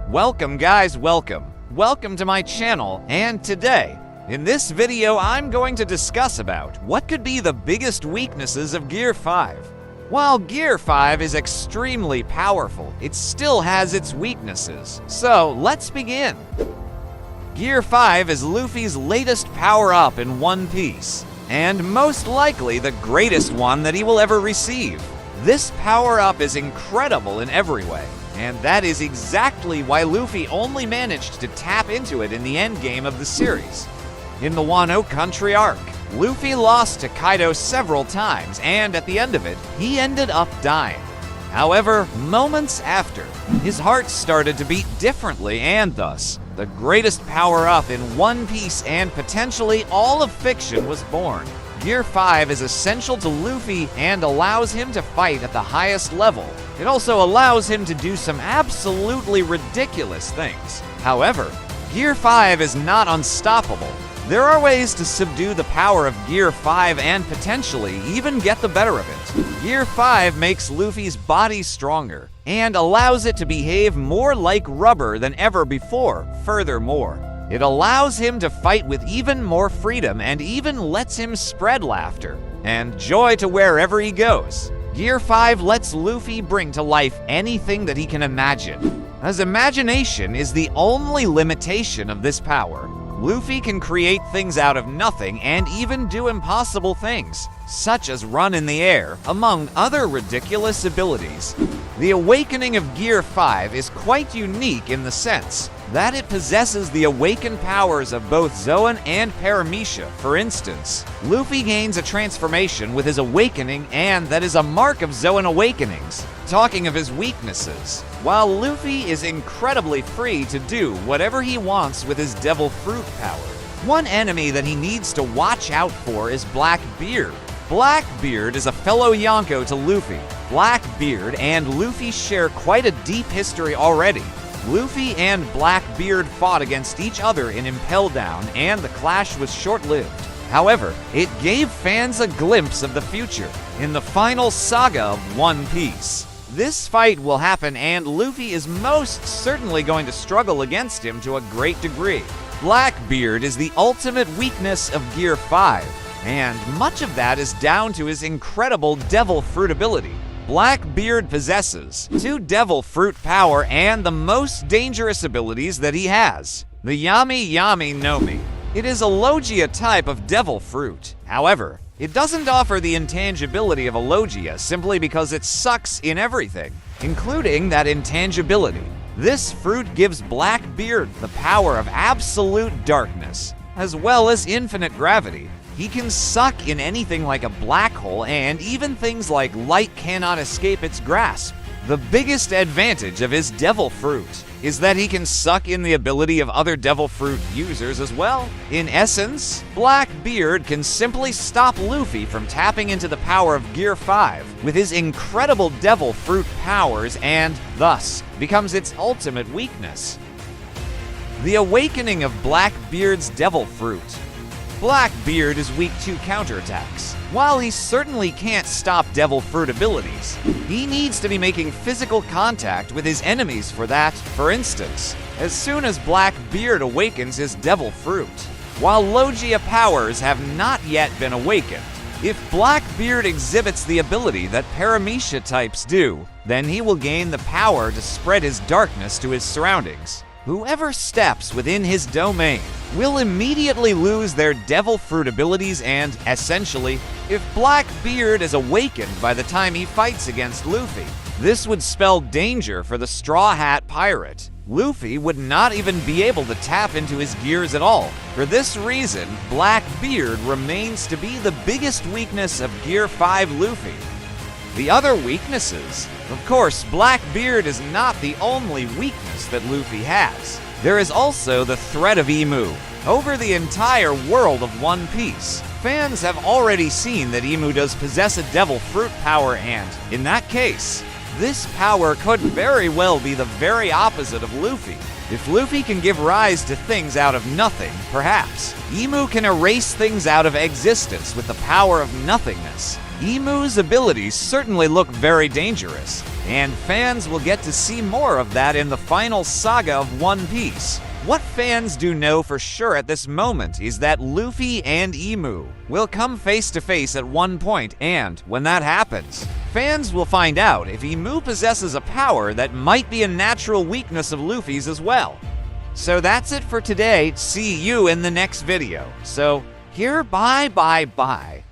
Welcome guys, welcome. Welcome to my channel, and today, in this video I'm going to discuss about what could be the biggest weaknesses of Gear 5. While Gear 5 is extremely powerful, it still has its weaknesses. So let's begin. Gear 5 is Luffy's latest power-up in One Piece, and most likely the greatest one that he will ever receive. This power-up is incredible in every way, and that is exactly why Luffy only managed to tap into it in the endgame of the series. In the Wano Country arc, Luffy lost to Kaido several times, and at the end of it, he ended up dying. However, moments after, his heart started to beat differently, and thus, the greatest power-up in One Piece and potentially all of fiction was born. Gear 5 is essential to Luffy and allows him to fight at the highest level. It also allows him to do some absolutely ridiculous things. However, Gear 5 is not unstoppable. There are ways to subdue the power of Gear 5 and potentially even get the better of it. Gear 5 makes Luffy's body stronger and allows it to behave more like rubber than ever before. Furthermore, it allows him to fight with even more freedom and even lets him spread laughter and joy to wherever he goes. Gear 5 lets Luffy bring to life anything that he can imagine, as imagination is the only limitation of this power. Luffy can create things out of nothing and even do impossible things, such as run in the air, among other ridiculous abilities. The awakening of Gear 5 is quite unique in the sense that it possesses the awakened powers of both Zoan and Paramecia. For instance, Luffy gains a transformation with his awakening, and that is a mark of Zoan awakenings. Talking of his weaknesses, while Luffy is incredibly free to do whatever he wants with his Devil Fruit power, one enemy that he needs to watch out for is Blackbeard. Blackbeard is a fellow Yonko to Luffy. Blackbeard and Luffy share quite a deep history already. Luffy and Blackbeard fought against each other in Impel Down, and the clash was short-lived. However, it gave fans a glimpse of the future in the final saga of One Piece. This fight will happen, and Luffy is most certainly going to struggle against him to a great degree. Blackbeard is the ultimate weakness of Gear 5, and much of that is down to his incredible Devil Fruit ability. Blackbeard possesses 2 Devil Fruit power and the most dangerous abilities that he has, the Yami Yami no Mi. It is a Logia type of Devil Fruit. However, it doesn't offer the intangibility of a Logia simply because it sucks in everything, including that intangibility. This fruit gives Blackbeard the power of absolute darkness, as well as infinite gravity. He can suck in anything like a black hole, and even things like light cannot escape its grasp. The biggest advantage of his Devil Fruit is that he can suck in the ability of other Devil Fruit users as well. In essence, Blackbeard can simply stop Luffy from tapping into the power of Gear 5 with his incredible Devil Fruit powers, and thus becomes its ultimate weakness. The awakening of Blackbeard's Devil Fruit. Blackbeard is weak to counterattacks. While he certainly can't stop Devil Fruit abilities, he needs to be making physical contact with his enemies for that. For instance, as soon as Blackbeard awakens his Devil Fruit, while Logia powers have not yet been awakened, if Blackbeard exhibits the ability that Paramecia types do, then he will gain the power to spread his darkness to his surroundings. Whoever steps within his domain will immediately lose their Devil Fruit abilities, and, essentially, if Blackbeard is awakened by the time he fights against Luffy, this would spell danger for the Straw Hat Pirate. Luffy would not even be able to tap into his gears at all. For this reason, Blackbeard remains to be the biggest weakness of Gear 5 Luffy. The other weaknesses. Of course, Blackbeard is not the only weakness that Luffy has. There is also the threat of Imu. Over the entire world of One Piece, fans have already seen that Imu does possess a Devil Fruit power, and, in that case, this power could very well be the very opposite of Luffy. If Luffy can give rise to things out of nothing, perhaps, Imu can erase things out of existence with the power of nothingness. Imu's abilities certainly look very dangerous, and fans will get to see more of that in the final saga of One Piece. What fans do know for sure at this moment is that Luffy and Emu will come face to face at one point, and when that happens, fans will find out if Emu possesses a power that might be a natural weakness of Luffy's as well. So that's it for today. See you in the next video. So here, bye.